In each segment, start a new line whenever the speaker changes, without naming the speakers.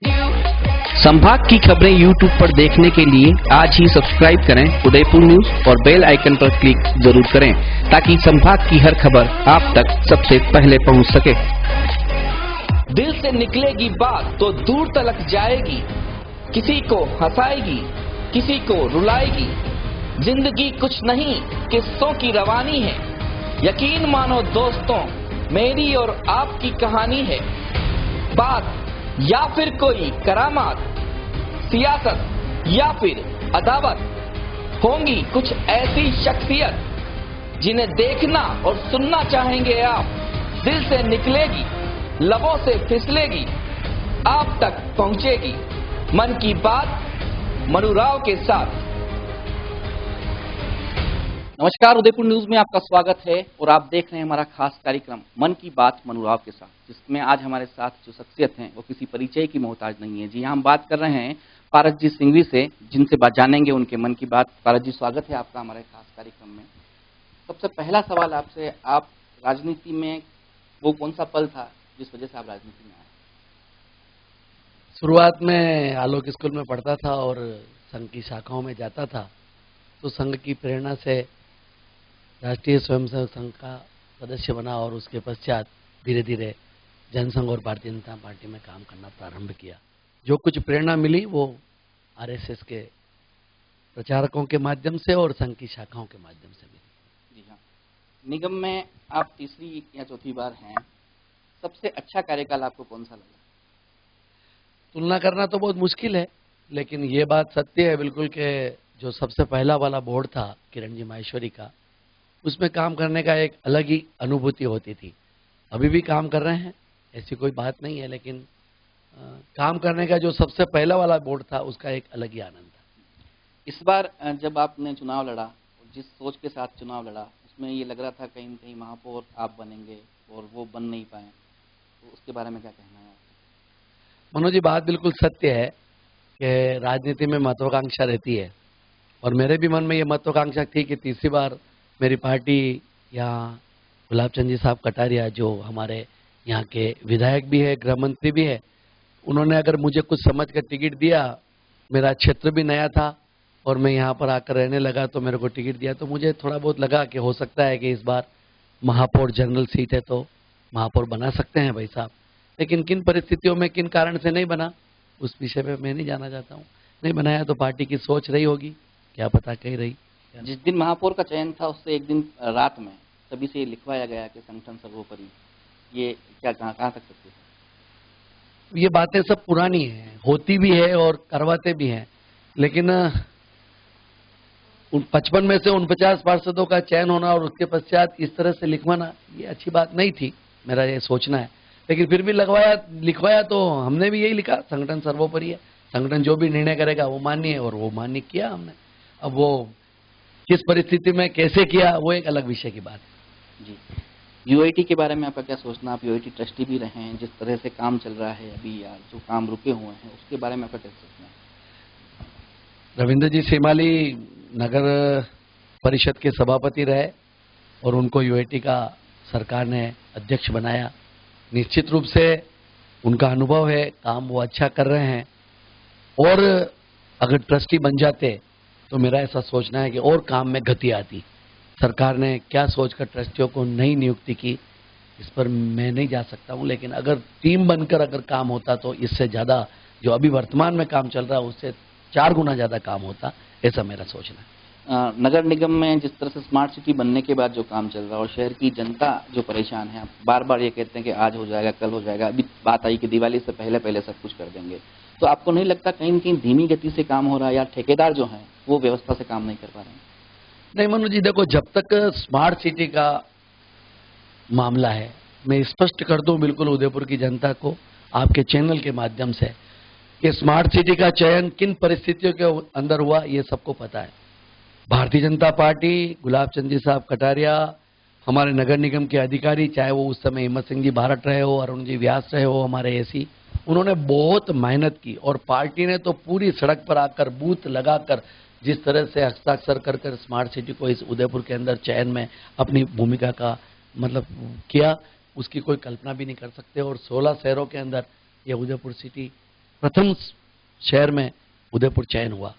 संभाग की खबरें YouTube पर देखने के लिए आज ही सब्सक्राइब करें उदयपुर न्यूज और बेल आइकन पर क्लिक जरूर करें ताकि संभाग की हर खबर आप तक सबसे पहले पहुंच सके। दिल से निकलेगी बात तो दूर तलक जाएगी, किसी को हंसाएगी, किसी को रुलाएगी। जिंदगी कुछ नहीं किस्सों की रवानी है, यकीन मानो दोस्तों मेरी और आपकी कहानी है। बात या फिर कोई करामात, सियासत या फिर अदावत, होंगी कुछ ऐसी शख्सियत जिन्हें देखना और सुनना चाहेंगे आप। दिल से निकलेगी, लबों से फिसलेगी, आप तक पहुंचेगी। मन की बात मनु राव के साथ। नमस्कार, उदयपुर न्यूज में आपका स्वागत है और आप देख रहे हैं हमारा खास कार्यक्रम मन की बात मनु राव के साथ, जिसमें आज हमारे साथ जो शख्सियत हैं वो किसी परिचय की मोहताज नहीं है। जी हाँ, हम बात कर रहे हैं पारस जी सिंघवी से, जिनसे बात जानेंगे उनके मन की बात। पारस जी, स्वागत है आपका हमारे खास कार्यक्रम में। सबसे पहला सवाल आपसे, आप राजनीति में वो कौन सा पल था जिस वजह से आप राजनीति में आए?
शुरुआत में आलोक स्कूल में पढ़ता था और संघ की शाखाओं में जाता था, तो संघ की प्रेरणा से राष्ट्रीय स्वयंसेवक संघ का सदस्य बना और उसके पश्चात धीरे धीरे जनसंघ और भारतीय जनता पार्टी में काम करना प्रारंभ किया। जो कुछ प्रेरणा मिली वो आरएसएस के प्रचारकों के माध्यम से और संघ की शाखाओं के माध्यम से मिली।
जी हाँ, निगम में आप तीसरी या चौथी बार हैं। सबसे अच्छा कार्यकाल आपको कौन सा लगा?
तुलना करना तो बहुत मुश्किल है, लेकिन ये बात सत्य है बिल्कुल कि जो सबसे पहला वाला बोर्ड था किरण जी माहेश्वरी का, उसमें काम करने का एक अलग ही अनुभूति होती थी। अभी भी काम कर रहे हैं, ऐसी कोई बात नहीं है, लेकिन काम करने का जो सबसे पहला वाला बोर्ड था उसका एक अलग ही आनंद था।
इस बार जब आपने चुनाव लड़ा, जिस सोच के साथ चुनाव लड़ा, उसमें ये लग रहा था कहीं न कहीं महापौर आप बनेंगे और वो बन नहीं पाए, तो उसके बारे में क्या कहना है आपका?
मनोज जी, बात बिल्कुल सत्य है कि राजनीति में महत्वाकांक्षा रहती है और मेरे भी मन में ये महत्वाकांक्षा थी कि तीसरी बार मेरी पार्टी यहाँ गुलाब चंद जी साहब कटारिया, जो हमारे यहाँ के विधायक भी है, गृह मंत्री भी है, उन्होंने अगर मुझे कुछ समझ कर टिकट दिया, मेरा क्षेत्र भी नया था और मैं यहाँ पर आकर रहने लगा, तो मेरे को टिकट दिया, तो मुझे थोड़ा बहुत लगा कि हो सकता है कि इस बार महापौर जनरल सीट है तो महापौर बना सकते हैं भाई साहब। लेकिन किन परिस्थितियों में किन कारण से नहीं बना, उस विषय पे मैं नहीं जाना चाहता हूँ। नहीं बनाया तो पार्टी की सोच रही होगी, क्या पता कहीं रही।
जिस दिन महापौर का चयन था उससे एक दिन रात में सभी से लिखवाया गया कि संगठन सर्वोपरि, ये क्या कहाँ तक सत्य है?
ये बातें सब पुरानी हैं, होती भी है और करवाते भी हैं, लेकिन उन 55 में से 49 पार्षदों का चयन होना और उसके पश्चात इस तरह से लिखवाना, ये अच्छी बात नहीं थी, मेरा ये सोचना है। लेकिन फिर भी लिखवाया तो हमने भी यही लिखा, संगठन सर्वोपरि है, संगठन जो भी निर्णय करेगा वो मान्य है, और वो मान्य किया हमने। अब वो किस परिस्थिति में कैसे किया वो एक अलग विषय की बात है।
जी, यूआईटी के बारे में आपका क्या सोचना? आप यूआईटी ट्रस्टी भी रहे हैं, जिस तरह से काम चल रहा है अभी, या जो काम रुके हुए हैं, उसके बारे में आपका क्या सोचना है?
रविंद्र जी सेमाली नगर परिषद के सभापति रहे और उनको यूआईटी का सरकार ने अध्यक्ष बनाया। निश्चित रूप से उनका अनुभव है, काम वो अच्छा कर रहे हैं, और अगर ट्रस्टी बन जाते तो मेरा ऐसा सोचना है कि और काम में गति आती। सरकार ने क्या सोचकर ट्रस्टियों को नई नियुक्ति की, इस पर मैं नहीं जा सकता हूं, लेकिन अगर टीम बनकर अगर काम होता तो इससे ज़्यादा जो अभी वर्तमान में काम चल रहा है उससे 4 गुना ज़्यादा काम होता, ऐसा मेरा सोचना है।
नगर निगम में जिस तरह से स्मार्ट सिटी बनने के बाद जो काम चल रहा है और शहर की जनता जो परेशान है, बार बार ये कहते हैं कि आज हो जाएगा, कल हो जाएगा, अभी बात आई कि दिवाली से पहले पहले सब कुछ कर देंगे, तो आपको नहीं लगता कहीं न कहीं धीमी गति से काम हो रहा है, या ठेकेदार जो हैं वो व्यवस्था से काम नहीं कर पा रहे हैं?
नहीं मनु जी, देखो, जब तक स्मार्ट सिटी का मामला है, मैं स्पष्ट कर दूं बिल्कुल उदयपुर की जनता को आपके चैनल के माध्यम से कि स्मार्ट सिटी का चयन किन परिस्थितियों के अंदर हुआ ये सबको पता है। भारतीय जनता पार्टी, गुलाब चंद जी साहब कटारिया, हमारे नगर निगम के अधिकारी, चाहे वो उस समय हिम्मत सिंह जी भारत रहे हो, अरुण जी व्यास रहे हो, हमारे एसी, उन्होंने बहुत मेहनत की और पार्टी ने तो पूरी सड़क पर आकर बूथ लगाकर जिस तरह से हस्ताक्षर कर कर स्मार्ट सिटी को इस उदयपुर के अंदर चयन में अपनी भूमिका का मतलब किया, उसकी कोई कल्पना भी नहीं कर सकते। और 16 शहरों के अंदर ये उदयपुर सिटी प्रथम शहर में उदयपुर चयन हुआ।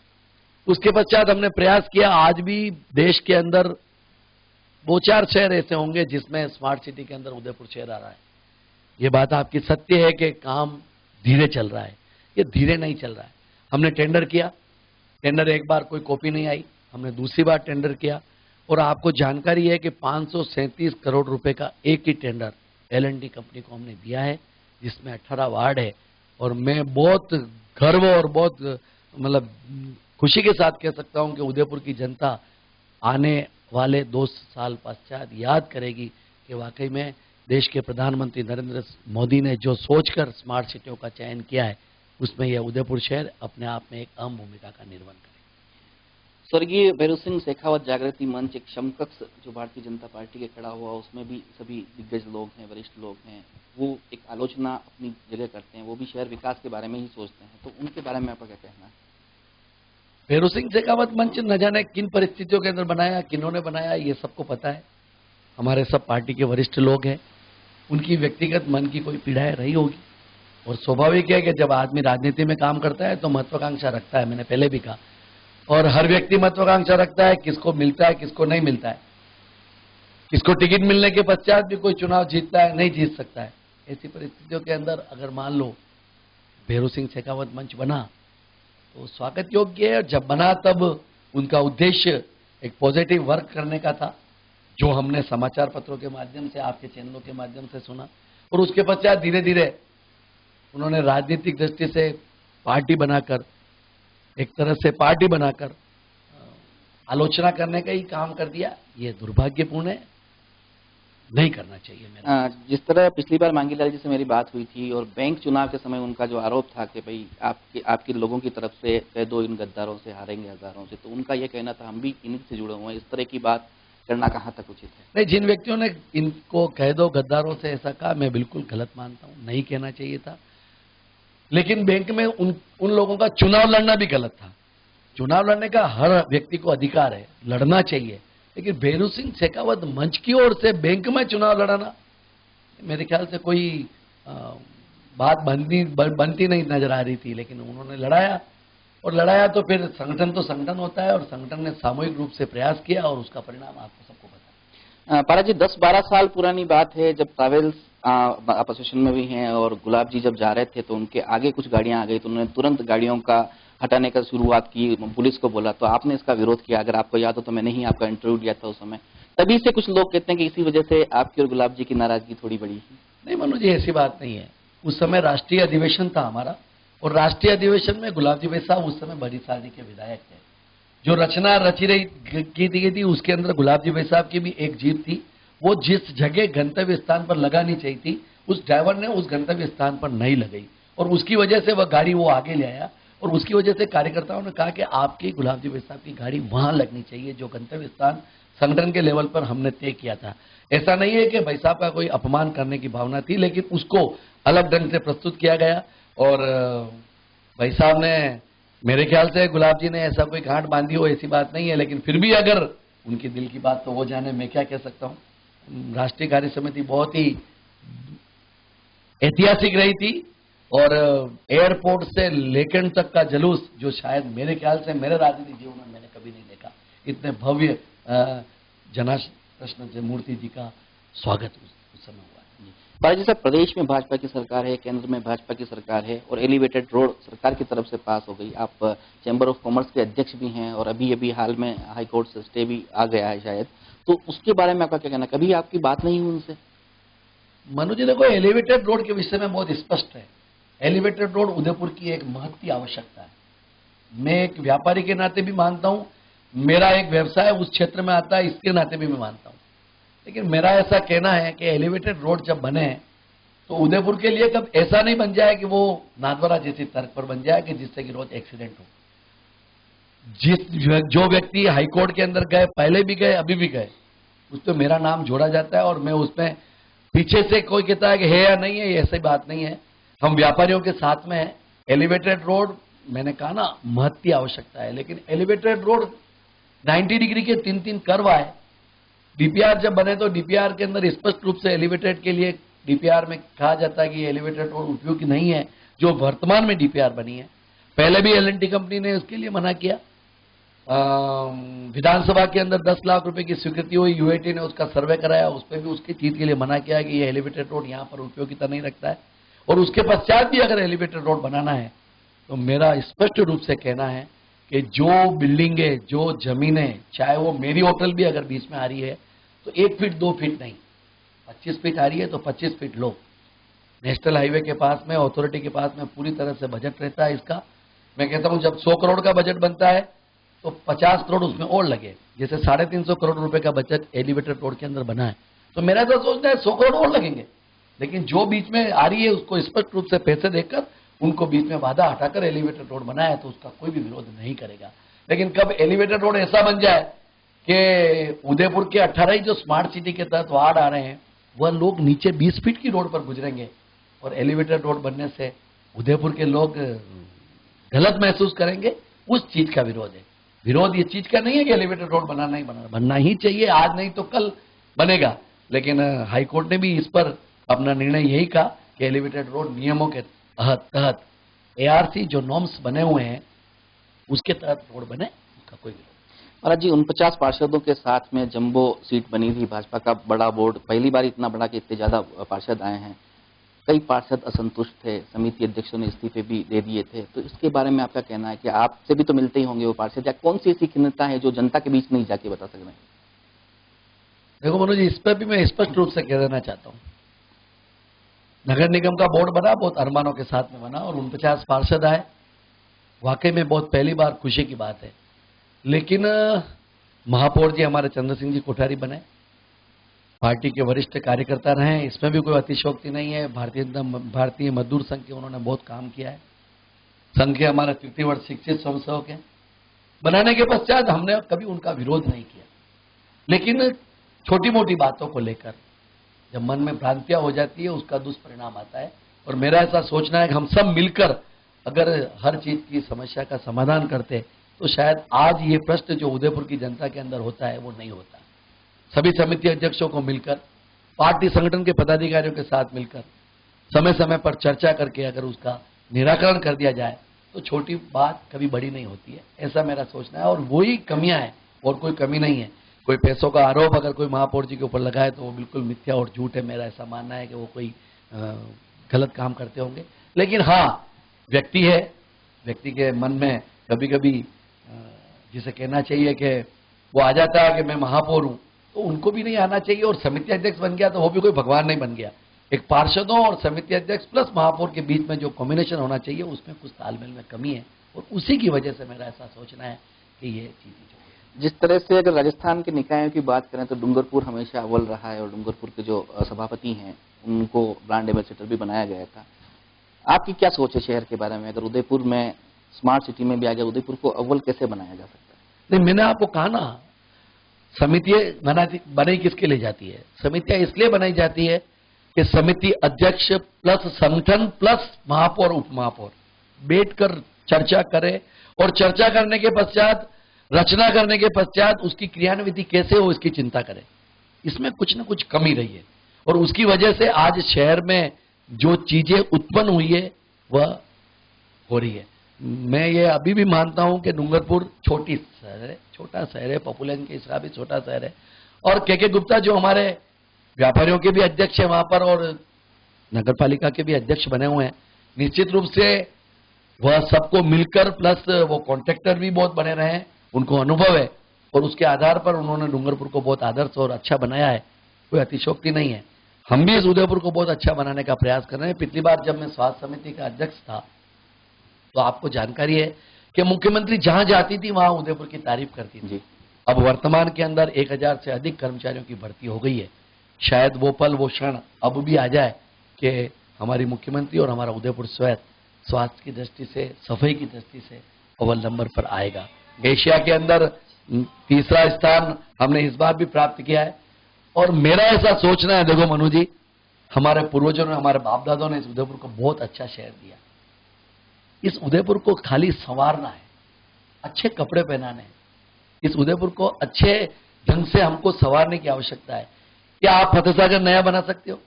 उसके पश्चात हमने प्रयास किया। आज भी देश के अंदर 2-4 शहर ऐसे होंगे जिसमें स्मार्ट सिटी के अंदर उदयपुर शहर आ रहा है। ये बात आपकी सत्य है कि काम धीरे चल रहा है। ये धीरे नहीं चल रहा है। हमने टेंडर किया, टेंडर एक बार कोई कॉपी नहीं आई, हमने दूसरी बार टेंडर किया और आपको जानकारी है कि 537 करोड़ रुपए का एक ही टेंडर L&T कंपनी को हमने दिया है, जिसमें 18 वार्ड है। और मैं बहुत गर्व और बहुत मतलब खुशी के साथ कह सकता हूं कि उदयपुर की जनता आने वाले 2 साल पश्चात याद करेगी कि वाकई में देश के प्रधानमंत्री नरेंद्र मोदी ने जो सोचकर स्मार्ट सिटियों का चयन किया है, उसमें यह उदयपुर शहर अपने आप में एक अहम भूमिका का निर्वहन करे।
स्वर्गीय भैरव सिंह शेखावत जागृति मंच एक समकक्ष जो भारतीय जनता पार्टी के खड़ा हुआ, उसमें भी सभी दिग्गज लोग हैं, वरिष्ठ लोग हैं, वो एक आलोचना अपनी जगह करते हैं, वो भी शहर विकास के बारे में ही सोचते हैं, तो उनके बारे में आपका क्या कहना है?
भैरव सिंह शेखावत मंच न जाने किन परिस्थितियों के अंदर बनाया, किन्होंने बनाया, ये सबको पता है। हमारे सब पार्टी के वरिष्ठ लोग हैं, उनकी व्यक्तिगत मन की कोई पीड़ाएं रही होगी और स्वाभाविक है कि जब आदमी राजनीति में काम करता है तो महत्वाकांक्षा रखता है। मैंने पहले भी कहा, और हर व्यक्ति महत्वाकांक्षा रखता है, किसको मिलता है किसको नहीं मिलता है, किसको टिकट मिलने के पश्चात भी कोई चुनाव जीतता है, नहीं जीत सकता है। ऐसी परिस्थितियों के अंदर अगर मान लो भैरव सिंह शेखावत मंच बना तो स्वागत योग्य है। और जब बना तब उनका उद्देश्य एक पॉजिटिव वर्क करने का था, जो हमने समाचार पत्रों के माध्यम से, आपके चैनलों के माध्यम से सुना। और उसके पश्चात धीरे धीरे उन्होंने राजनीतिक दृष्टि से पार्टी बनाकर, एक तरह से पार्टी बनाकर आलोचना करने का ही काम कर दिया। ये दुर्भाग्यपूर्ण है, नहीं करना चाहिए। मेरा
जिस तरह पिछली बार मांगीलाल जी से मेरी बात हुई थी और बैंक चुनाव के समय उनका जो आरोप था कि भाई आपके लोगों की तरफ से कह दो इन गद्दारों से हारेंगे हजारों से, तो उनका यह कहना था हम भी इन्हीं से जुड़े हुए हैं, इस तरह की बात करना कहाँ तक उचित है?
नहीं, जिन व्यक्तियों ने इनको कह दो गद्दारों से ऐसा कहा, मैं बिल्कुल गलत मानता हूं, नहीं कहना चाहिए था। लेकिन बैंक में उन लोगों का चुनाव लड़ना भी गलत था। चुनाव लड़ने का हर व्यक्ति को अधिकार है, लड़ना चाहिए, लेकिन भैरव सिंह शेखावत मंच की ओर से बैंक में चुनाव लड़ाना मेरे ख्याल से कोई बात बनती नहीं नजर आ रही थी। लेकिन उन्होंने लड़ाया, और लड़ाया तो फिर संगठन तो संगठन होता है, और संगठन ने सामूहिक रूप से प्रयास किया और उसका परिणाम आपको सबको पता है।
पारा जी, 10-12 साल पुरानी बात है जब ट्रैवल्स अपोजिशन में भी हैं और गुलाब जी जब जा रहे थे तो उनके आगे कुछ गाड़ियां आ गई तो उन्होंने तुरंत गाड़ियों का हटाने का शुरुआत की, पुलिस को बोला, तो आपने इसका विरोध किया। अगर आपको याद हो तो मैंने ही आपका इंटरव्यू दिया था उस समय। तभी से कुछ लोग कहते हैं कि इसी वजह से आपकी और गुलाब जी की नाराजगी थोड़ी बढ़ी।
नहीं मनोज जी, ऐसी बात नहीं है। उस समय राष्ट्रीय अधिवेशन था हमारा, और राष्ट्रीय अधिवेशन में गुलाब जी भाई साहब उस समय बड़ी सारणी के विधायक थे। जो रचना रची रही की थी उसके अंदर गुलाब जी भाई साहब की भी एक जीप थी। वो जिस जगह गंतव्य स्थान पर लगानी चाहिए थी, उस ड्राइवर ने उस गंतव्य स्थान पर नहीं लगाई, और उसकी वजह से वह गाड़ी वो आगे ले आया। और उसकी वजह से कार्यकर्ताओं ने कहा कि आपकी गुलाब जी भाई साहब की गाड़ी वहां लगनी चाहिए जो गंतव्य स्थान संगठन के लेवल पर हमने तय किया था। ऐसा नहीं है कि भाई साहब का कोई अपमान करने की भावना थी, लेकिन उसको अलग ढंग से प्रस्तुत किया गया। और भाई साहब ने, मेरे ख्याल से गुलाब जी ने ऐसा कोई गांठ बांधी हो ऐसी बात नहीं है, लेकिन फिर भी अगर उनके दिल की बात तो वो जाने, मैं क्या कह सकता हूं। राष्ट्रीय कार्य समिति बहुत ही ऐतिहासिक रही थी, और एयरपोर्ट से लेकेंड तक का जुलूस जो शायद मेरे ख्याल से मेरे राजनीतिक जीवन में मैंने कभी नहीं देखा। इतने भव्य कृष्ण मूर्ति जी का स्वागत उस समय हुआ।
बाला जी साहब, प्रदेश में भाजपा की सरकार है, केंद्र में भाजपा की सरकार है, और एलिवेटेड रोड सरकार की तरफ से पास हो गई। आप चैम्बर ऑफ कॉमर्स के अध्यक्ष भी हैं, और अभी हाल में हाई कोर्ट से स्टे भी आ गया है शायद, तो उसके बारे में आपका क्या कहना? कभी आपकी बात नहीं हुई उनसे?
मनु जी, देखो, एलिवेटेड रोड के विषय में बहुत स्पष्ट है। एलिवेटेड रोड उदयपुर की एक महत्ती आवश्यकता है। मैं एक व्यापारी के नाते भी मानता हूं, मेरा एक व्यवसाय उस क्षेत्र में आता है, इसके नाते भी मैं मानता हूं। लेकिन मेरा ऐसा कहना है कि एलिवेटेड रोड जब बने तो उदयपुर के लिए कब ऐसा नहीं बन जाए कि वो नाथद्वारा जैसी तर्क पर बन जाए कि जिससे कि रोज एक्सीडेंट हो। जो व्यक्ति हाईकोर्ट के अंदर गए, पहले भी गए, अभी भी गए, उस पर मेरा नाम जोड़ा जाता है, और मैं उसमें पीछे से कोई कहता है कि है या नहीं है, ऐसी बात नहीं है। हम व्यापारियों के साथ में हैं। एलिवेटेड रोड, मैंने कहा ना, महत्ती आवश्यकता है, लेकिन एलिवेटेड रोड 90 डिग्री के 3-3 कर्व आए। डीपीआर जब बने तो डीपीआर के अंदर स्पष्ट रूप से एलिवेटेड के लिए डीपीआर में कहा जाता है कि एलिवेटेड रोड उपयोगी नहीं है, जो वर्तमान में डीपीआर बनी है। पहले भी एल&टी कंपनी ने उसके लिए मना किया। विधानसभा के अंदर 10 लाख रुपए की स्वीकृति हुई, यूएटी ने उसका सर्वे कराया, उस पर भी उसकी चीज के लिए मना किया कि ये एलिवेटेड रोड यहाँ पर उपयोगिता नहीं रखता है। और उसके पश्चात भी अगर एलिवेटेड रोड बनाना है तो मेरा स्पष्ट रूप से कहना है कि जो बिल्डिंगें, जो जमीनें, चाहे वो मेरी होटल भी अगर बीच में आ रही है तो 1 फीट 2 फीट नहीं, 25 फीट आ रही है तो 25 फीट लो। नेशनल हाईवे के पास में, अथॉरिटी के पास में पूरी तरह से बजट रहता है इसका। मैं कहता हूं जब 100 करोड़ का बजट बनता है तो 50 करोड़ उसमें और लगे। जैसे 350 करोड़ रुपए का बजट एलिवेटेड रोड के अंदर बना है, तो मेरा तो सोचना है 100 करोड़ और लगेंगे। लेकिन जो बीच में आ रही है उसको स्पष्ट रूप से पैसे देकर उनको बीच में बाधा हटाकर एलिवेटेड रोड बनाया तो उसका कोई भी विरोध नहीं करेगा। लेकिन कब एलिवेटेड रोड ऐसा बन जाए कि उदयपुर के 18 ही जो स्मार्ट सिटी के तहत वार्ड आ रहे हैं वह लोग नीचे 20 फीट की रोड पर गुजरेंगे और एलिवेटेड रोड बनने से उदयपुर के लोग गलत महसूस करेंगे, उस चीज का विरोध है। विरोध ये चीज का नहीं है कि एलिवेटेड रोड बनाना ही बनना ही चाहिए, आज नहीं तो कल बनेगा। लेकिन हाईकोर्ट ने भी इस पर अपना निर्णय यही कहा कि एलिवेटेड रोड नियमों के तहत एआरसी जो नॉर्म्स बने हुए हैं उसके तहत रोड बने, उसका कोई विरोध।
महाराज जी, 49 पार्षदों के साथ में जंबो सीट बनी थी, भाजपा का बड़ा बोर्ड, पहली बार इतना बड़ा कि इतने ज्यादा पार्षद आए हैं। कई पार्षद असंतुष्ट थे, समिति अध्यक्षों ने इस्तीफे भी दे दिए थे, तो इसके बारे में आपका कहना है कि आपसे भी तो मिलते ही होंगे वो पार्षद, या कौन सी ऐसी खिन्नता है जो जनता के बीच नहीं जाके बता सक रहे हैं?
देखो मनोज जी, इस पर भी मैं स्पष्ट रूप से कह देना चाहता हूं, नगर निगम का बोर्ड बना, बहुत अरमानों के साथ में बना और 49 पार्षद आए, वाकई में बहुत पहली बार खुशी की बात है। लेकिन महापौर जी हमारे चंद्र सिंह जी कोठारी बने, पार्टी के वरिष्ठ कार्यकर्ता रहे, इसमें भी कोई अतिशयोक्ति नहीं है। भारतीय मजदूर संघ के उन्होंने बहुत काम किया है, संघ के हमारे तृतीय वर्ष शिक्षित स्वयंसेवक हैं। बनाने के पश्चात हमने कभी उनका विरोध नहीं किया, लेकिन छोटी मोटी बातों को लेकर जब मन में भ्रांतियां हो जाती है उसका दुष्परिणाम आता है। और मेरा ऐसा सोचना है कि हम सब मिलकर अगर हर चीज की समस्या का समाधान करते तो शायद आज ये प्रश्न जो उदयपुर की जनता के अंदर होता है वो नहीं होता। सभी समिति अध्यक्षों को मिलकर, पार्टी संगठन के पदाधिकारियों के साथ मिलकर समय समय पर चर्चा करके अगर उसका निराकरण कर दिया जाए तो छोटी बात कभी बड़ी नहीं होती है, ऐसा मेरा सोचना है। और वही कमियां हैं और कोई कमी नहीं है। कोई पैसों का आरोप अगर कोई महापौर जी के ऊपर लगाए तो वो बिल्कुल मिथ्या और झूठ है। मेरा ऐसा मानना है कि वो कोई गलत काम करते होंगे। लेकिन हाँ, व्यक्ति है, व्यक्ति के मन में कभी कभी जिसे कहना चाहिए कि वो आ जाता है कि मैं महापौर हूं, तो उनको भी नहीं आना चाहिए। और समिति अध्यक्ष बन गया तो वो भी कोई भगवान नहीं बन गया। एक पार्षदों और समिति अध्यक्ष प्लस महापौर के बीच में जो कॉम्बिनेशन होना चाहिए उसमें कुछ तालमेल में कमी है और उसी की वजह से मेरा ऐसा सोचना है कि ये चीजें
जिस तरह से अगर राजस्थान के निकायों की बात करें तो डूंगरपुर हमेशा अव्वल रहा है और डूंगरपुर के जो सभापति हैं उनको ब्रांड एम्बेसडर भी बनाया गया था। आपकी क्या सोच है शहर के बारे में? अगर उदयपुर में स्मार्ट सिटी में भी आ गया, उदयपुर को अव्वल कैसे बनाया जा सकता है?
नहीं, मैंने आपको कहा ना, समितियां बनाई किसके लिए जाती है? समितियां इसलिए बनाई जाती है कि समिति अध्यक्ष प्लस संगठन प्लस महापौर उप महापौर बैठकर चर्चा करे और चर्चा करने के पश्चात, रचना करने के पश्चात उसकी क्रियान्विति कैसे हो इसकी चिंता करें। इसमें कुछ न कुछ कमी रही है और उसकी वजह से आज शहर में जो चीजें उत्पन्न हुई है वह हो रही है। मैं ये अभी भी मानता हूं कि डूंगरपुर छोटी शहर है, छोटा शहर है, पॉपुलेशन के हिसाब से छोटा शहर है। और के गुप्ता जो हमारे व्यापारियों के भी अध्यक्ष है वहां पर और नगर पालिका के भी अध्यक्ष बने हुए हैं, निश्चित रूप से वह सबको मिलकर प्लस वो कॉन्ट्रैक्टर भी बहुत बने रहे हैं, उनको अनुभव है और उसके आधार पर उन्होंने डूंगरपुर को बहुत आदर्श और अच्छा बनाया है। कोई अतिशयोक्ति नहीं है। हम भी इस उदयपुर को बहुत अच्छा बनाने का प्रयास कर रहे हैं। पिछली बार जब मैं स्वास्थ्य समिति का अध्यक्ष था तो आपको जानकारी है कि मुख्यमंत्री जहां जाती थी वहां उदयपुर की तारीफ करती थी। अब वर्तमान के अंदर 1000 से अधिक कर्मचारियों की भर्ती हो गई है। शायद वो पल, वो क्षण अब भी आ जाए कि हमारी मुख्यमंत्री और हमारा उदयपुर स्वास्थ्य की दृष्टि से, सफाई की दृष्टि से अव्वल नंबर पर आएगा। एशिया के अंदर तीसरा स्थान हमने इस बार भी प्राप्त किया है। और मेरा ऐसा सोचना है, देखो मनु जी, हमारे पूर्वजों ने, हमारे बाप दादों ने इस उदयपुर को बहुत अच्छा शहर दिया। इस उदयपुर को खाली संवारना है, अच्छे कपड़े पहनाने हैं। इस उदयपुर को अच्छे ढंग से हमको संवारने की आवश्यकता है। क्या आप फतेह सागर नया बना सकते हो?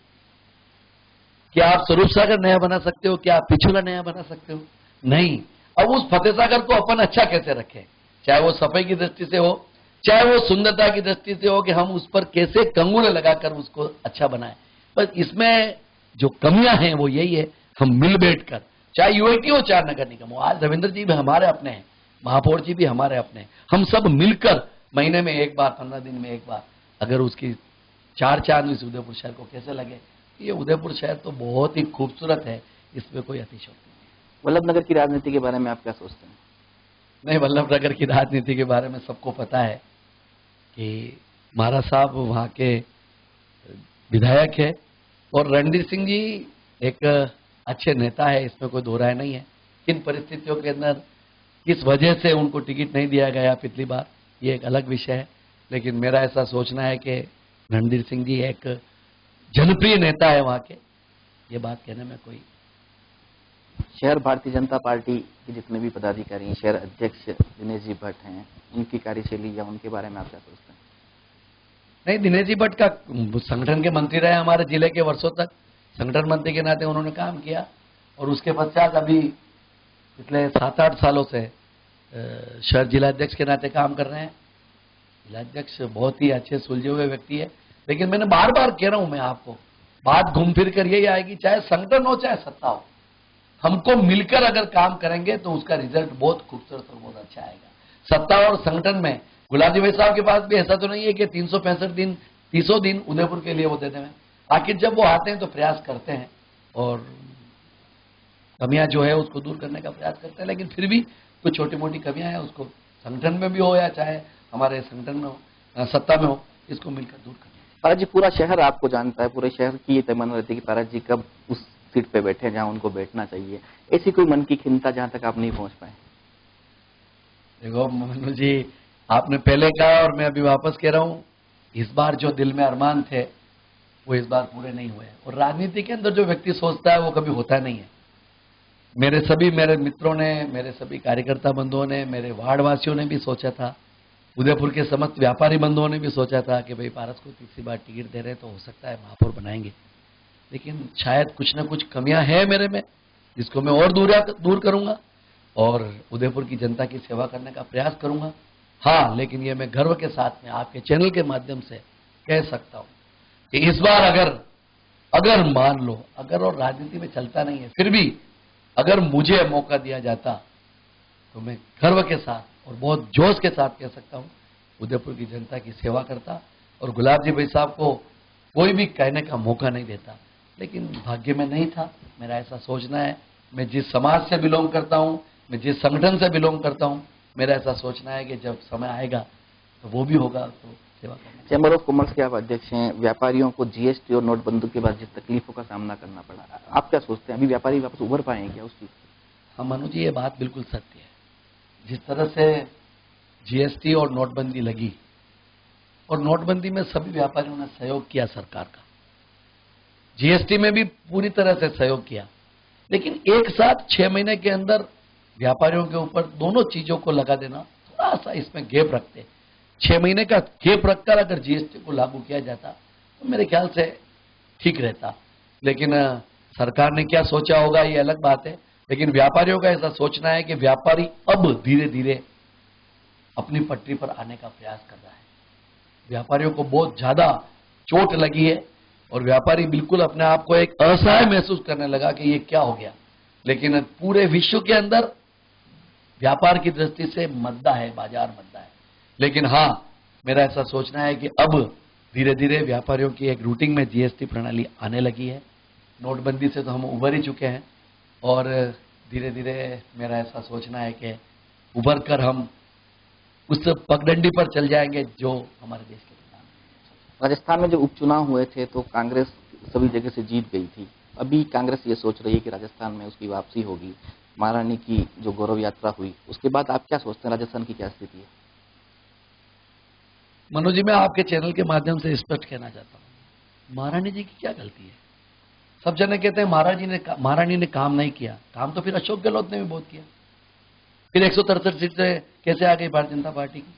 क्या आप स्वरूप सागर नया बना सकते हो? क्या आप पिछोला नया बना सकते हो? नहीं। अब उस फतेह सागर को अपन अच्छा कैसे रखें, चाहे वो सफाई की दृष्टि से हो, चाहे वो सुंदरता की दृष्टि से हो, कि हम उस पर कैसे कंगूरे लगाकर उसको अच्छा बनाएं। बस इसमें जो कमियां हैं वो यही है, हम मिल बैठकर, चाहे यूआईटी हो चाहे नगर निगम हो, आज रविंद्र जी भी हमारे अपने हैं, महापौर जी भी हमारे अपने हैं, हम सब मिलकर महीने में एक बार, 15 दिन में एक बार, अगर उसकी चार चांद इस उदयपुर शहर को कैसे लगे। ये उदयपुर शहर तो बहुत ही खूबसूरत है, इसमें कोई अतिशयोक्ति नहीं।
वल्लभ नगर की राजनीति के बारे में आप क्या सोचते हैं?
नहीं, वल्लभ नगर की राजनीति के बारे में सबको पता है कि महाराज साहब वहाँ के विधायक है और रणधीर सिंह जी एक अच्छे नेता है, इसमें कोई दो राय नहीं है। किन परिस्थितियों के अंदर किस वजह से उनको टिकट नहीं दिया गया पिछली बार, ये एक अलग विषय है, लेकिन मेरा ऐसा सोचना है कि रणधीर सिंह जी एक जनप्रिय नेता है वहाँ के, ये बात कहने में कोई।
शहर भारतीय जनता पार्टी के जितने भी पदाधिकारी हैं, शहर अध्यक्ष दिनेश जी भट्ट हैं, उनकी कार्यशैली या उनके बारे में आप क्या सोचते हैं?
नहीं, दिनेश जी भट्ट का संगठन के मंत्री रहे हमारे जिले के वर्षों तक, संगठन मंत्री के नाते उन्होंने काम किया, और उसके पश्चात अभी पिछले 7-8 सालों से शहर जिलाध्यक्ष के नाते काम कर रहे हैं। जिलाध्यक्ष बहुत ही अच्छे सुलझे हुए व्यक्ति है, लेकिन मैंने बार बार कह रहा हूं, मैं आपको बात घूम फिर कर यही आएगी, चाहे संगठन हो चाहे सत्ता हो, हमको मिलकर अगर काम करेंगे तो उसका रिजल्ट बहुत खूबसूरत और बहुत अच्छा आएगा। सत्ता और संगठन में गुलाब जी भाई साहब के पास भी ऐसा तो नहीं है कि 365 दिन 300 दिन उदयपुर के लिए वो देते हैं। आखिर जब वो आते हैं तो प्रयास करते हैं और कमियां जो है उसको दूर करने का प्रयास करते हैं, लेकिन फिर भी कुछ छोटी मोटी कमियां हैं, उसको संगठन में भी हो या चाहे हमारे संगठन में हो, सत्ता में हो, इसको मिलकर दूर करना।
पारस जी, पूरा शहर आपको जानता है, पूरे शहर की ये तमन्ना रहती है कि पारस जी कब उस सीट पे बैठे जहां उनको बैठना चाहिए। ऐसी कोई मन की खिंता जहां तक आप नहीं पहुंच पाए?
देखो मनु जी, आपने पहले कहा और मैं अभी वापस कह रहा हूं, इस बार जो दिल में अरमान थे वो इस बार पूरे नहीं हुए, और राजनीति के अंदर जो व्यक्ति सोचता है वो कभी होता नहीं है। मेरे मित्रों ने, मेरे सभी कार्यकर्ता बंधुओं ने, मेरे वार्ड वासियों ने भी सोचा था, उदयपुर के समस्त व्यापारी बंधुओं ने भी सोचा था कि भाई पारस को तीसरी बार टिकट दे रहे हैं तो हो सकता है महापौर बनाएंगे, लेकिन शायद कुछ ना कुछ कमियां हैं मेरे में, जिसको मैं और दूर करूंगा और उदयपुर की जनता की सेवा करने का प्रयास करूंगा। हाँ, लेकिन ये मैं गर्व के साथ में आपके चैनल के माध्यम से कह सकता हूं कि इस बार अगर मान लो, अगर और राजनीति में चलता नहीं है, फिर भी अगर मुझे मौका दिया जाता तो मैं गर्व के साथ और बहुत जोश के साथ कह सकता हूं, उदयपुर की जनता की सेवा करता और गुलाब जी भाई साहब को कोई भी कहने का मौका नहीं देता, लेकिन भाग्य में नहीं था। मेरा ऐसा सोचना है, मैं जिस समाज से बिलोंग करता हूं, मैं जिस संगठन से बिलोंग करता हूं, मेरा ऐसा सोचना है कि जब समय आएगा तो वो भी होगा, तो सेवा करना।
चैम्बर ऑफ कॉमर्स के आप अध्यक्ष हैं, व्यापारियों को जीएसटी और नोटबंदी के बाद जिस तकलीफों का सामना करना पड़ा, आप क्या सोचते हैं, अभी व्यापारी वापस उभर पाएंगे क्या उस चीज?
हाँ मनु जी, ये बात बिल्कुल सत्य है। जिस तरह से जीएसटी और नोटबंदी लगी, और नोटबंदी में सभी व्यापारियों ने सहयोग किया सरकार का, जीएसटी में भी पूरी तरह से सहयोग किया, लेकिन एक साथ 6 महीने के अंदर व्यापारियों के ऊपर दोनों चीजों को लगा देना, थोड़ा सा इसमें गैप रखते, 6 महीने का गैप रखकर अगर जीएसटी को लागू किया जाता तो मेरे ख्याल से ठीक रहता। लेकिन सरकार ने क्या सोचा होगा ये अलग बात है, लेकिन व्यापारियों का ऐसा सोचना है कि व्यापारी अब धीरे धीरे अपनी पटरी पर आने का प्रयास कर रहा है। व्यापारियों को बहुत ज्यादा चोट लगी है और व्यापारी बिल्कुल अपने आप को एक असहाय महसूस करने लगा कि ये क्या हो गया, लेकिन पूरे विश्व के अंदर व्यापार की दृष्टि से मद्दा है, बाजार मद्दा है। लेकिन हाँ, मेरा ऐसा सोचना है कि अब धीरे धीरे व्यापारियों की एक रूटिंग में जीएसटी प्रणाली आने लगी है। नोटबंदी से तो हम उभर ही चुके हैं और धीरे धीरे मेरा ऐसा सोचना है कि उभर कर हम उस पगडंडी पर चल जाएंगे जो हमारे देश के प्रधान।
राजस्थान में जब उपचुनाव हुए थे तो कांग्रेस सभी जगह से जीत गई थी, अभी कांग्रेस ये सोच रही है कि राजस्थान में उसकी वापसी होगी। महारानी की जो गौरव यात्रा हुई उसके बाद आप क्या सोचते हैं, राजस्थान की क्या स्थिति है?
मनोज जी, मैं आपके चैनल के माध्यम से स्पष्ट कहना चाहता हूं, महारानी जी की क्या गलती है? सब जने कहते हैं महारानी ने काम नहीं किया, काम तो फिर अशोक गहलोत ने भी बहुत किया। फिर 163 सीट से कैसे आ गई भारतीय जनता पार्टी की?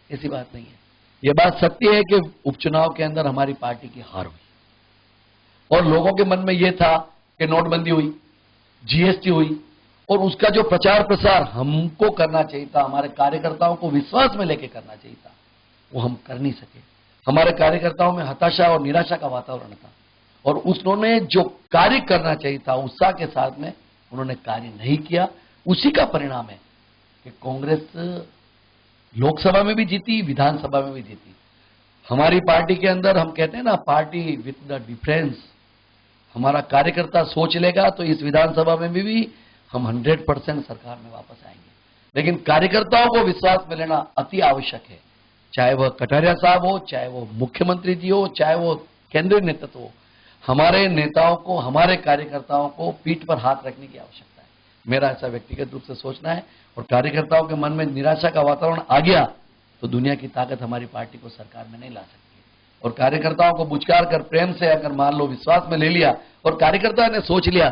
ऐसी बात नहीं है। यह बात सत्य है कि उपचुनाव के अंदर हमारी पार्टी की हार हुई, और लोगों के मन में यह था कि नोटबंदी हुई, जीएसटी हुई, और उसका जो प्रचार प्रसार हमको करना चाहिए था, हमारे कार्यकर्ताओं को विश्वास में लेके करना चाहिए था, वो हम कर नहीं सके। हमारे कार्यकर्ताओं में हताशा और निराशा का वातावरण था, और उन्होंने जो कार्य करना चाहिए था उत्साह के साथ में उन्होंने कार्य नहीं किया। उसी का परिणाम है कि कांग्रेस लोकसभा में भी जीती, विधानसभा में भी जीती। हमारी पार्टी के अंदर हम कहते हैं ना, पार्टी विथ द डिफरेंस। हमारा कार्यकर्ता सोच लेगा तो इस विधानसभा में भी हम 100% सरकार में वापस आएंगे। लेकिन कार्यकर्ताओं को विश्वास में लेना अति आवश्यक है, चाहे वह कटारिया साहब हो, चाहे वो मुख्यमंत्री जी हो, चाहे वो केंद्रीय नेतृत्व हो। हमारे नेताओं को, हमारे कार्यकर्ताओं को पीठ पर हाथ रखने की आवश्यकता है। मेरा ऐसा व्यक्तिगत रूप से सोचना है। और कार्यकर्ताओं के मन में निराशा का वातावरण आ गया तो दुनिया की ताकत हमारी पार्टी को सरकार में नहीं ला सकती। और कार्यकर्ताओं को बुझकार कर प्रेम से अगर मान लो विश्वास में ले लिया और कार्यकर्ता ने सोच लिया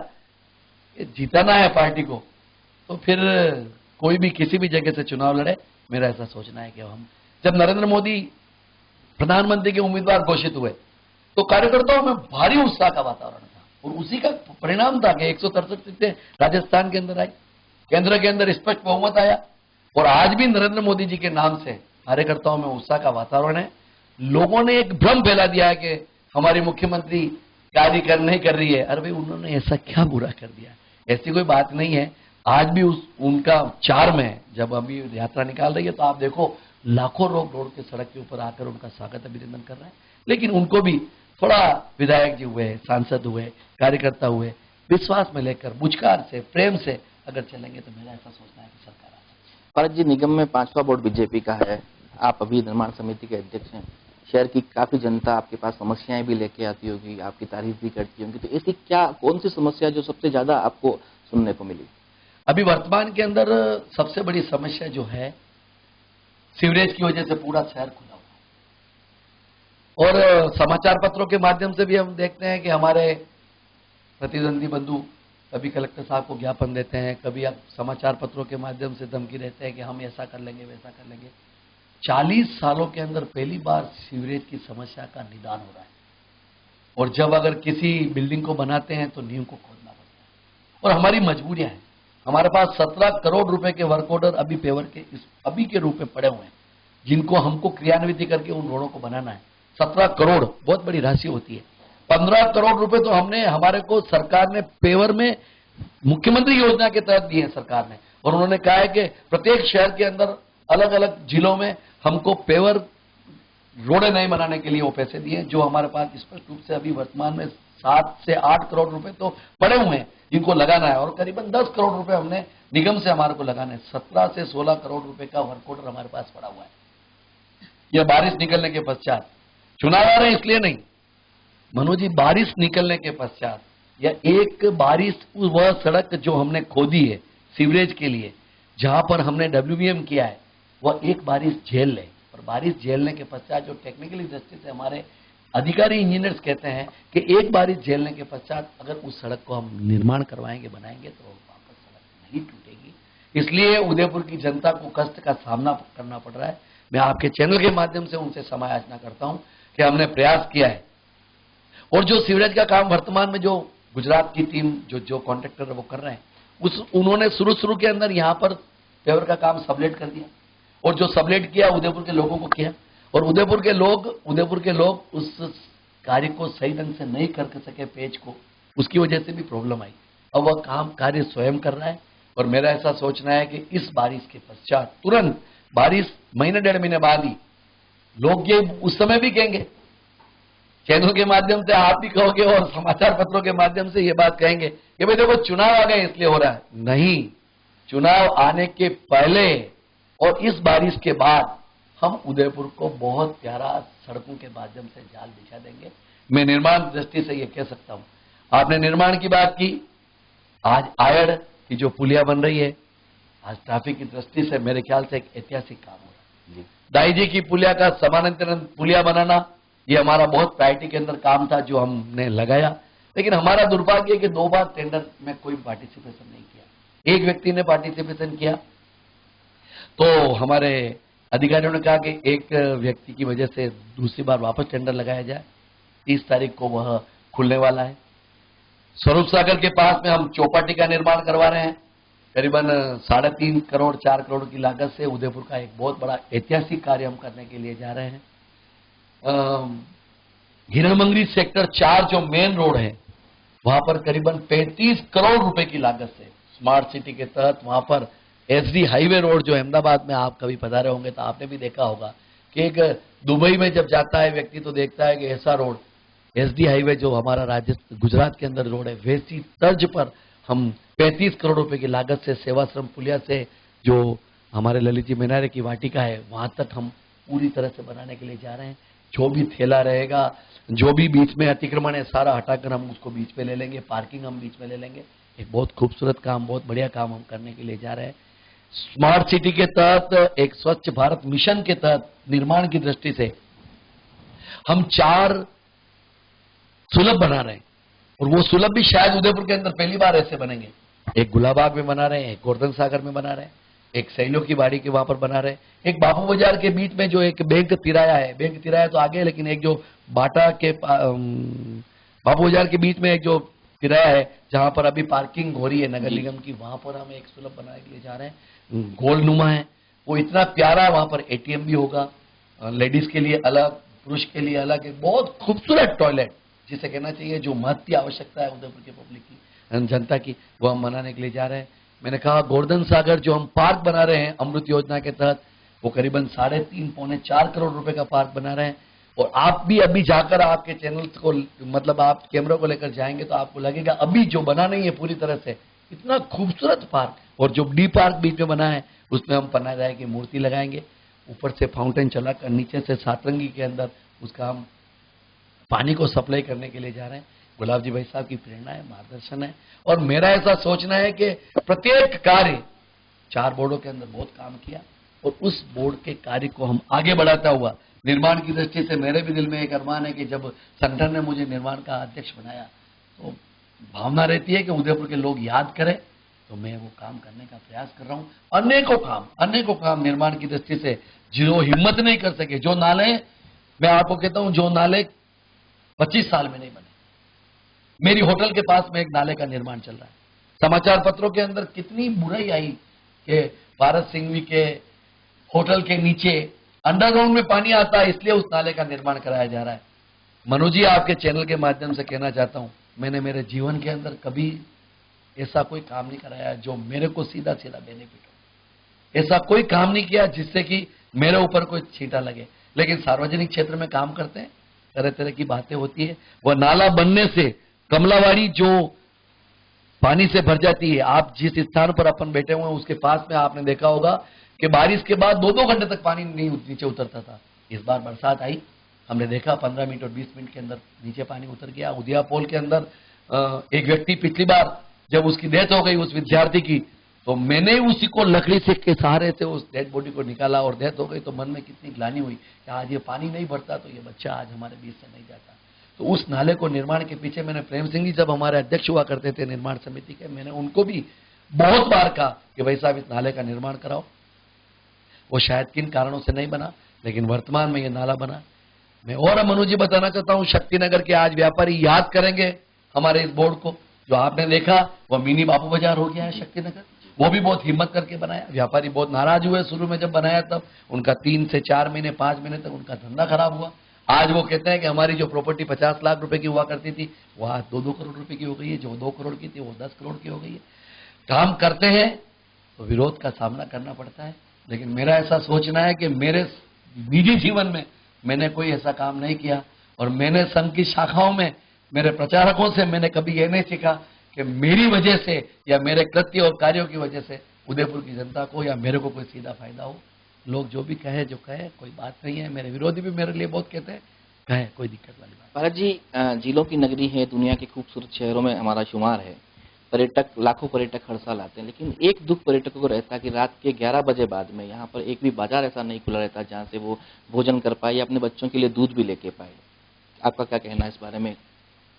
कि जिताना है पार्टी को, तो फिर कोई भी किसी भी जगह से चुनाव लड़े। मेरा ऐसा सोचना है कि हम जब नरेंद्र मोदी प्रधानमंत्री के उम्मीदवार घोषित हुए तो कार्यकर्ताओं में भारी उत्साह का वातावरण था, और उसी का परिणाम था कि 163 सीटें राजस्थान के अंदर आई, केंद्र के अंदर स्पष्ट बहुमत आया। और आज भी नरेंद्र मोदी जी के नाम से कार्यकर्ताओं में उत्साह का वातावरण है। लोगों ने एक भ्रम फैला दिया है कि हमारी मुख्यमंत्री कार्य नहीं कर रही है। अरे भाई, उन्होंने ऐसा क्या बुरा कर दिया? ऐसी कोई बात नहीं है। आज भी उनका चार्म है। जब अभी यात्रा निकाल रही है तो आप देखो लाखों लोग रोड के सड़क के ऊपर आकर उनका स्वागत अभिनंदन कर रहे हैं। लेकिन उनको भी थोड़ा विधायक जी हुए, सांसद हुए, कार्यकर्ता हुए, विश्वास में लेकर बुझकार से, प्रेम से अगर चलेंगे तो मेरा ऐसा सोचना है कि सरकार आ सकती है।
भारत जी, निगम में 5वां बोर्ड बीजेपी का है, आप अभी निर्माण समिति के अध्यक्ष हैं। शहर की काफी जनता आपके पास समस्याएं भी लेके आती होगी, आपकी तारीफ भी करती होगी, तो ऐसी कौन सी समस्या जो सबसे ज्यादा आपको सुनने को मिली?
अभी वर्तमान के अंदर सबसे बड़ी समस्या जो है, सीवरेज की वजह से पूरा शहर खुला हुआ है। और समाचार पत्रों के माध्यम से भी हम देखते हैं कि हमारे प्रतिद्वंदी बंधु कभी कलेक्टर साहब को ज्ञापन देते हैं, कभी आप समाचार पत्रों के माध्यम से धमकी देते हैं कि हम ऐसा कर लेंगे, वैसा कर लेंगे। 40 सालों के अंदर पहली बार सीवरेज की समस्या का निदान हो रहा है। और जब अगर किसी बिल्डिंग को बनाते हैं तो नींव को खोदना पड़ता है, और हमारी मजबूरियां हैं। हमारे पास 17 करोड़ रुपए के वर्क ऑर्डर अभी पेवर के अभी के रूप में पड़े हुए हैं, जिनको हमको क्रियान्वित करके उन रोडों को बनाना है। 17 करोड़ बहुत बड़ी राशि होती है। 15 करोड़ रुपए तो हमारे को सरकार ने पेवर में मुख्यमंत्री योजना के तहत दिए हैं सरकार ने। और उन्होंने कहा है कि प्रत्येक शहर के अंदर अलग अलग जिलों में हमको पेवर रोडें नहीं बनाने के लिए वो पैसे दिए, जो हमारे पास स्पष्ट रूप से अभी वर्तमान में 7 से 8 करोड़ रुपए तो पड़े हुए हैं जिनको लगाना है। और करीबन 10 करोड़ रुपए हमने निगम से हमारे को लगाना है। 17 से 16 करोड़ रुपए का वर्क ऑर्डर हमारे पास पड़ा हुआ है। यह बारिश निकलने के पश्चात, चुनाव आ रहे हैं इसलिए नहीं, मनोज जी, बारिश निकलने के पश्चात या एक बारिश, वह सड़क जो हमने खोदी है सीवरेज के लिए, जहां पर हमने WBM किया है, वह एक बारिश झेल ले। और बारिश झेलने के पश्चात जो टेक्निकली दृष्टि से हमारे अधिकारी इंजीनियर्स कहते हैं कि एक बारिश झेलने के पश्चात अगर उस सड़क को हम निर्माण करवाएंगे, बनाएंगे, तो वापस सड़क नहीं टूटेगी। इसलिए उदयपुर की जनता को कष्ट का सामना करना पड़ रहा है। मैं आपके चैनल के माध्यम से उनसे क्षमा याचना करता हूं कि हमने प्रयास किया है। और जो सीवरेज का काम वर्तमान में जो गुजरात की टीम जो कॉन्ट्रैक्टर वो कर रहे हैं, उन्होंने शुरू के अंदर यहां पर पेवर का काम सबलेट कर दिया, और जो सबलेट किया उदयपुर के लोगों को किया। और उदयपुर के लोग उस कार्य को सही ढंग से नहीं कर सके, पेज को, उसकी वजह से भी प्रॉब्लम आई। अब वह कार्य स्वयं कर रहा है। और मेरा ऐसा सोचना है कि इस बारिश के पश्चात, तुरंत बारिश महीने 1.5 महीने बाद ही, लोग ये उस समय भी कहेंगे, चैनल के माध्यम से आप भी कहोगे और समाचार पत्रों के माध्यम से ये बात कहेंगे कि भाई देखो चुनाव आ गए इसलिए हो रहा है। नहीं, चुनाव आने के पहले और इस बारिश के बाद हम उदयपुर को बहुत प्यारा सड़कों के माध्यम से जाल बिछा देंगे। मैं निर्माण दृष्टि से ये कह सकता हूं। आपने निर्माण की बात की, आज आयड़ की जो पुलिया बन रही है, आज ट्रैफिक की दृष्टि से मेरे ख्याल से एक ऐतिहासिक काम हो रहा है। दाई जी की पुलिया का समानांतर पुलिया बनाना, ये हमारा बहुत प्रायोरिटी के अंदर काम था जो हमने लगाया। लेकिन हमारा दुर्भाग्य है कि 2 बार टेंडर में कोई पार्टिसिपेशन नहीं किया। एक व्यक्ति ने पार्टिसिपेशन किया तो हमारे अधिकारियों ने कहा कि एक व्यक्ति की वजह से दूसरी बार वापस टेंडर लगाया जाए। 30 तारीख को वह खुलने वाला है। स्वरूप सागर के पास में हम चौपाटी का निर्माण करवा रहे हैं, करीबन 3.5 करोड़ 4 करोड़ की लागत से उदयपुर का एक बहुत बड़ा ऐतिहासिक कार्य हम करने के लिए जा रहे हैं। हिरणमंगरी सेक्टर 4 जो मेन रोड है वहां पर करीबन 35 करोड़ रुपए की लागत से स्मार्ट सिटी के तहत वहां पर एसडी हाईवे रोड जो अहमदाबाद में आप कभी पधारे होंगे तो आपने भी देखा होगा कि एक दुबई में जब जाता है व्यक्ति तो देखता है कि ऐसा रोड एसडी हाईवे जो हमारा राजस्थान गुजरात के अंदर रोड है वैसी तर्ज पर हम 35 करोड़ रुपए की लागत से सेवाश्रम पुलिया से जो हमारे ललित जी मीनारे की वाटिका है वहां तक हम पूरी तरह से बनाने के लिए जा रहे हैं। जो भी थैला रहेगा, जो भी बीच में अतिक्रमण है सारा हटाकर हम उसको बीच में ले लेंगे, पार्किंग हम बीच में ले लेंगे। एक बहुत खूबसूरत काम, बहुत बढ़िया काम हम करने के लिए जा रहे हैं। स्मार्ट सिटी के तहत एक स्वच्छ भारत मिशन के तहत निर्माण की दृष्टि से हम 4 सुलभ बना रहे हैं और वो सुलभ भी शायद उदयपुर के अंदर पहली बार ऐसे बनेंगे। एक गुलाबाग में बना रहे हैं, एक गोवर्धन सागर में बना रहे हैं, एक सैलो की बाड़ी के वहां पर बना रहे हैं, एक बापू बाजार के बीच में जो एक बैंक तिराया है, बैंक तिराया तो आगे है लेकिन एक जो बाटा के बापू बाजार के बीच में एक जो तिराया है जहां पर अभी पार्किंग हो रही है नगर निगम की, वहां पर हम एक सुलभ बनाने के लिए जा रहे हैं। गोलनुमा है वो इतना प्यारा, वहां पर एटीएम भी होगा, लेडीज के लिए अलग, पुरुष के लिए अलग, एक बहुत खूबसूरत टॉयलेट जिसे कहना चाहिए जो महत्व आवश्यकता है उदयपुर के पब्लिक की, जनता की, वो हम बनाने के लिए जा रहे हैं। मैंने कहा गोवर्धन सागर जो हम पार्क बना रहे हैं अमृत योजना के तहत वो करीबन 3.5 पौने 4 करोड़ रुपए का पार्क बना रहे हैं। और आप भी अभी जाकर आपके चैनल को मतलब आप कैमरा को लेकर जाएंगे तो आपको लगेगा अभी जो बना नहीं है पूरी तरह से, इतना खूबसूरत पार्क। और जो डी पार्क बीच में बना है उसमें हम पन्ना राय की मूर्ति लगाएंगे, ऊपर से फाउंटेन चलाकर नीचे से सातरंगी के अंदर उसका हम पानी को सप्लाई करने के लिए जा रहे हैं। गुलाब जी भाई साहब की प्रेरणा है, मार्गदर्शन है और मेरा ऐसा सोचना है कि प्रत्येक कार्य 4 बोर्डों के अंदर बहुत काम किया और उस बोर्ड के कार्य को हम आगे बढ़ाता हुआ निर्माण की दृष्टि से मेरे भी दिल में एक अरमान है कि जब संगठन ने मुझे निर्माण का अध्यक्ष बनाया तो भावना रहती है कि उदयपुर के लोग याद करें, तो मैं वो काम करने का प्रयास कर रहा हूं। अनेकों काम निर्माण की दृष्टि से जो हिम्मत नहीं कर सके, जो नाले मैं आपको कहता हूं जो नाले 25 साल में नहीं बने, मेरी होटल के पास में एक नाले का निर्माण चल रहा है। समाचार पत्रों के अंदर कितनी बुराई आई कि भारत सिंघवी के होटल के नीचे अंडरग्राउंड में पानी आता है इसलिए उस नाले का निर्माण कराया जा रहा है। मनोज जी आपके चैनल के माध्यम से कहना चाहता हूं, मैंने मेरे जीवन के अंदर कभी ऐसा कोई काम नहीं कराया जो मेरे को सीधा बेनिफिट हो, ऐसा कोई काम नहीं किया जिससे कि मेरे ऊपर कोई छींटा लगे। लेकिन सार्वजनिक क्षेत्र में काम करते हैं, तरह तरह की बातें होती है। वह नाला बनने से कमलावाड़ी जो पानी से भर जाती है, आप जिस स्थान पर अपन बैठे हुए हैं उसके पास में आपने देखा होगा कि बारिश के बाद 2-2 घंटे तक पानी नहीं नीचे उतरता था। इस बार बरसात आई, हमने देखा 15 मिनट और 20 मिनट के अंदर नीचे पानी उतर गया। उदिया पोल के अंदर एक व्यक्ति पिछली बार जब उसकी डेथ हो गई उस विद्यार्थी की, तो मैंने उसी को लकड़ी से के सहारे से उस डेड बॉडी को निकाला और डेथ हो गई। तो मन में कितनी ग्लानि हुई कि आज ये पानी नहीं भरता तो ये बच्चा आज हमारे बीच से नहीं जाता। तो उस नाले को निर्माण के पीछे मैंने प्रेम सिंह जी जब हमारे अध्यक्ष हुआ करते थे निर्माण समिति के, मैंने उनको भी बहुत बार कहा कि भाई साहब इस नाले का निर्माण कराओ। वो शायद किन कारणों से नहीं बना, लेकिन वर्तमान में ये नाला बना। मैं और मनोज जी बताना चाहता हूं, शक्तिनगर के आज व्यापारी याद करेंगे हमारे इस बोर्ड को। जो आपने देखा वो मिनी बापू बाजार हो गया है शक्तिनगर, वो भी बहुत हिम्मत करके बनाया। व्यापारी बहुत नाराज हुए शुरू में जब बनाया, तब उनका 3 से 4 महीने 5 महीने तक उनका धंधा खराब हुआ। आज वो कहते हैं कि हमारी जो प्रॉपर्टी 50 लाख रुपए की हुआ करती थी वो आज 2-2 करोड़ रुपए की हो गई है, जो 2 करोड़ की थी वो 10 करोड़ की हो गई है। काम करते हैं तो विरोध का सामना करना पड़ता है, लेकिन मेरा ऐसा सोचना है कि मेरे निजी जीवन में मैंने कोई ऐसा काम नहीं किया और मैंने संघ की शाखाओं में मेरे प्रचारकों से मैंने कभी ये नहीं सीखा कि मेरी वजह से या मेरे कृत्य और कार्यों की वजह से उदयपुर की जनता को या मेरे को कोई सीधा फायदा हो। लोग जो भी कहे जो कहे कोई बात नहीं है, मेरे विरोधी भी मेरे लिए बहुत कहते हैं, कहे कोई दिक्कत वाली बात।
भारत जी, जिलों की नगरी है, दुनिया के खूबसूरत शहरों में हमारा शुमार है। पर्यटक, लाखों पर्यटक हर साल आते हैं, लेकिन एक दुख पर्यटकों को रहता है कि रात के 11 बजे बाद में यहाँ पर एक भी बाजार ऐसा नहीं खुला रहता जहाँ से वो भोजन कर पाए या अपने बच्चों के लिए दूध भी लेके पाए। आपका क्या कहना है इस बारे में?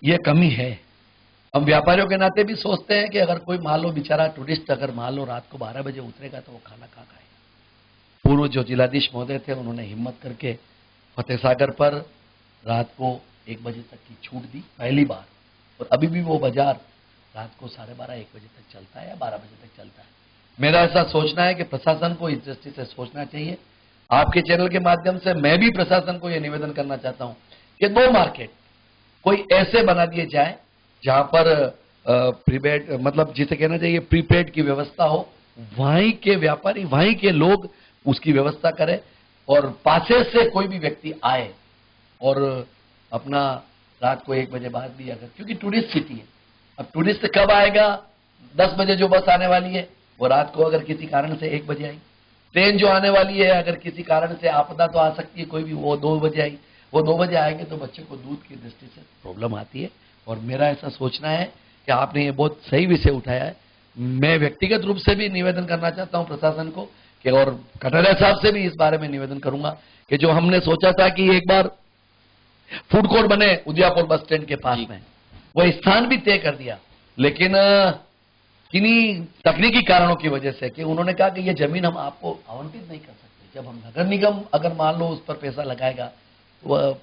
ये कमी है। हम व्यापारियों के नाते भी सोचते हैं कि अगर कोई मान लो बेचारा टूरिस्ट अगर मान लो रात को 12 बजे उतरेगा तो वो खाना कहाँ खाएगा। पूर्व जो जिलाधीश महोदय थे उन्होंने हिम्मत करके फतेह सागर पर रात को 1 बजे तक की छूट दी पहली बार, और अभी भी वो बाजार रात को 12:30-1 बजे तक चलता है या 12 बजे तक चलता है। मेरा ऐसा सोचना है कि प्रशासन को इस दृष्टि से सोचना चाहिए। आपके चैनल के माध्यम से मैं भी प्रशासन को यह निवेदन करना चाहता हूं कि 2 मार्केट कोई ऐसे बना दिए जाए जहां पर प्रीपेड, मतलब जिसे कहना चाहिए प्रीपेड की व्यवस्था हो, वहीं के व्यापारी, वहीं के लोग उसकी व्यवस्था करें, और पासे से कोई भी व्यक्ति आए और अपना रात को 1 बजे बाद भी, अगर, क्योंकि टूरिस्ट सिटी है, अब टूरिस्ट कब आएगा? 10 बजे जो बस आने वाली है वो रात को अगर किसी कारण से 1 बजे आई, ट्रेन जो आने वाली है अगर किसी कारण से आपदा तो आ सकती है कोई भी, वो 2 बजे आई, वो 2 बजे आएंगे तो बच्चे को दूध की दृष्टि से प्रॉब्लम आती है। और मेरा ऐसा सोचना है कि आपने ये बहुत सही विषय उठाया है। मैं व्यक्तिगत रूप से भी निवेदन करना चाहता हूं प्रशासन को कि, और कटारिया साहब से भी इस बारे में निवेदन करूंगा कि जो हमने सोचा था कि एक बार फूड कोर्ट बने उदयपुर बस स्टैंड के पास में, वो स्थान भी तय कर दिया, लेकिन किन्हीं तकनीकी कारणों की वजह से कि उन्होंने कहा कि ये जमीन हम आपको आवंटित नहीं कर सकते। जब हम नगर निगम अगर मान लो उस पर पैसा लगाएगा तो वह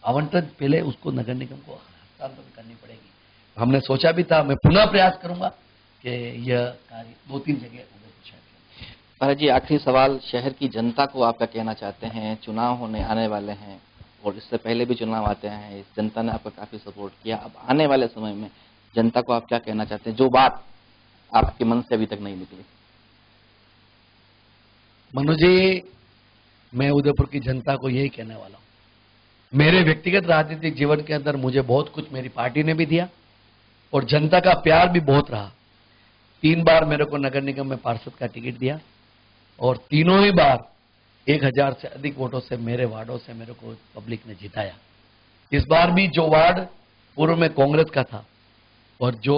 आवंटन पहले उसको नगर निगम को हस्तांतरण करनी पड़ेगी। हमने सोचा भी था, मैं पुनः प्रयास करूंगा कि यह कार्य 2-3 जगह उदयपुर शहर के।
महाराज जी, आखिरी सवाल, शहर की जनता को आप क्या कहना चाहते हैं? चुनाव होने आने वाले हैं और इससे पहले भी चुनाव आते हैं, इस जनता ने आपका काफी सपोर्ट किया, अब आने वाले समय में जनता को आप क्या कहना चाहते हैं, जो बात आपके मन से अभी तक नहीं निकली?
मनु जी, मैं उदयपुर की जनता को यही कहने वाला हूं, मेरे व्यक्तिगत राजनीतिक जीवन के अंदर मुझे बहुत कुछ मेरी पार्टी ने भी दिया और जनता का प्यार भी बहुत रहा। 3 बार मेरे को नगर निगम में पार्षद का टिकट दिया और तीनों ही बार 1000 से अधिक वोटों से मेरे वार्डों से मेरे को पब्लिक ने जिताया। इस बार भी जो वार्ड पूर्व में कांग्रेस का था और जो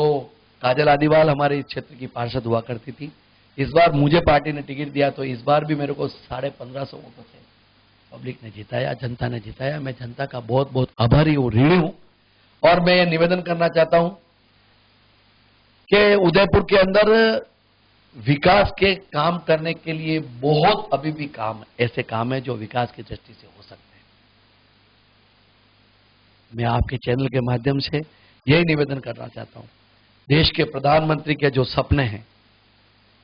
काजल आदिवाल हमारे इस क्षेत्र की पार्षद हुआ करती थी, इस बार मुझे पार्टी ने टिकट दिया तो इस बार भी मेरे को 1550 वोटों से पब्लिक ने जिताया, जनता ने जिताया। मैं जनता का बहुत बहुत आभारी हूं, ऋणी हूं। और मैं ये निवेदन करना चाहता हूं कि उदयपुर के अंदर विकास के काम करने के लिए बहुत अभी भी काम, ऐसे काम है जो विकास की दृष्टि से हो सकते हैं। मैं आपके चैनल के माध्यम से यही निवेदन करना चाहता हूं, देश के प्रधानमंत्री के जो सपने हैं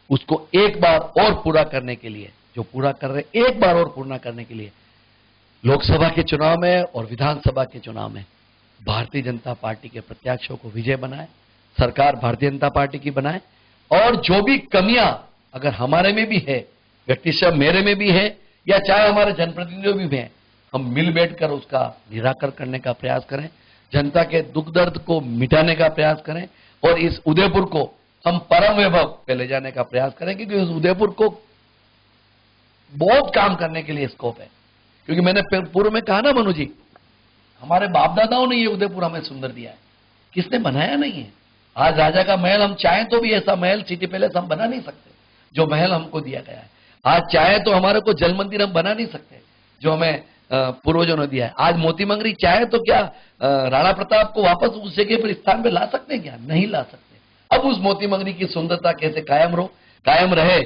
उसको एक बार और पूरा करने के लिए, जो पूरा कर रहे एक बार और पूर्ण करने के लिए लोकसभा के चुनाव में और विधानसभा के चुनाव में भारतीय जनता पार्टी के प्रत्याशियों को विजय बनाए, सरकार भारतीय जनता पार्टी की बनाए, और जो भी कमियां अगर हमारे में भी है, व्यक्तिशः मेरे में भी है या चाहे हमारे जनप्रतिनिधियों भी हैं, हम मिल बैठकर उसका निराकरण करने का प्रयास करें, जनता के दुख दर्द को मिटाने का प्रयास करें और इस उदयपुर को हम परम वैभव पे ले जाने का प्रयास करें, क्योंकि उस उदयपुर को बहुत काम करने के लिए स्कोप है। क्योंकि मैंने पूर्व में कहा ना मनु जी, हमारे बाप दादाओं ने ये उदयपुर हमें सुंदर दिया है, किसने बनाया नहीं है। आज राजा का महल हम चाहें तो भी ऐसा महल सिटी पैलेस हम बना नहीं सकते जो महल हमको दिया गया है। आज चाहे तो हमारे को जल मंदिर हम बना नहीं सकते जो हमें पूर्वजों ने दिया है। आज मोती मंगरी चाहे तो क्या राणा प्रताप को वापस उस जगह पर स्थान पे ला सकते हैं क्या? नहीं ला सकते। अब उस मोती मंगरी की सुंदरता कैसे कायम रहे,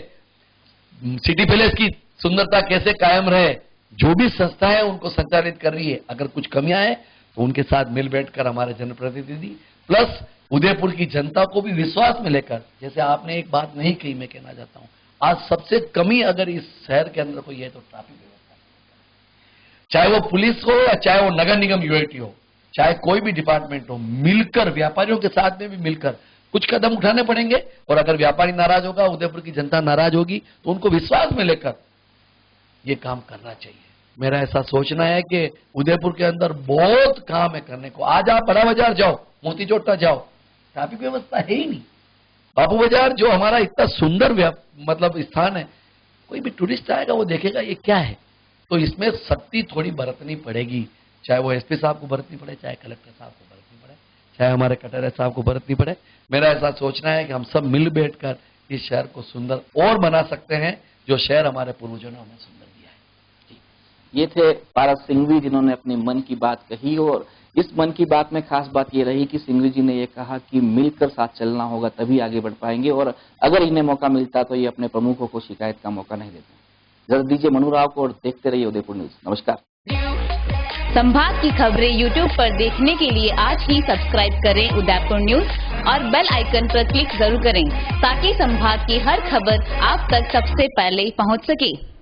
सिटी पैलेस की सुंदरता कैसे कायम रहे, जो भी संस्था है उनको संचालित कर रही है, अगर कुछ कमियां हैं तो उनके साथ मिल बैठकर हमारे जनप्रतिनिधि प्लस उदयपुर की जनता को भी विश्वास में लेकर, जैसे आपने एक बात नहीं कही, मैं कहना चाहता हूं, आज सबसे कमी अगर इस शहर के अंदर कोई है तो ट्रैफिक व्यवस्था, चाहे वो पुलिस हो या चाहे वो नगर निगम यूआईटी हो, चाहे कोई भी डिपार्टमेंट हो, मिलकर व्यापारियों के साथ में भी मिलकर कुछ कदम उठाने पड़ेंगे। और अगर व्यापारी नाराज होगा, उदयपुर की जनता नाराज होगी, तो उनको विश्वास में लेकर ये काम करना चाहिए। मेरा ऐसा सोचना है कि उदयपुर के अंदर बहुत काम है करने को। आज आप बड़ा बाजार जाओ, मोती चौटा जाओ, ट्रैफिक व्यवस्था है ही नहीं। बापू बाजार जो हमारा इतना सुंदर मतलब स्थान है, कोई भी टूरिस्ट आएगा वो देखेगा ये क्या है। तो इसमें सख्ती थोड़ी बरतनी पड़ेगी, चाहे वो एसपी साहब को बरतनी पड़े, चाहे कलेक्टर साहब को बरतनी पड़े, चाहे हमारे कटारिया साहब को बरतनी पड़े। मेरा ऐसा सोचना है कि हम सब मिल बैठकर इस शहर को सुंदर और बना सकते हैं, जो शहर हमारे पूर्वजों ने हमें सुंदर दिया है।
ये थे पारस सिंघवी जिन्होंने अपनी मन की बात कही, और इस मन की बात में खास बात ये रही कि सिंघवी जी ने ये कहा कि मिलकर साथ चलना होगा तभी आगे बढ़ पाएंगे, और अगर इन्हें मौका मिलता तो ये अपने प्रमुखों को शिकायत का मौका नहीं देते। जरा दीजिए मनु राव को और देखते रहिए उदयपुर न्यूज। नमस्कार।
संभाग की खबरें यूट्यूब पर देखने के लिए आज ही सब्सक्राइब करें उदयपुर न्यूज और बेल आइकन पर क्लिक जरूर करें ताकि संभाग की हर खबर आप तक सबसे पहले पहुंच सके।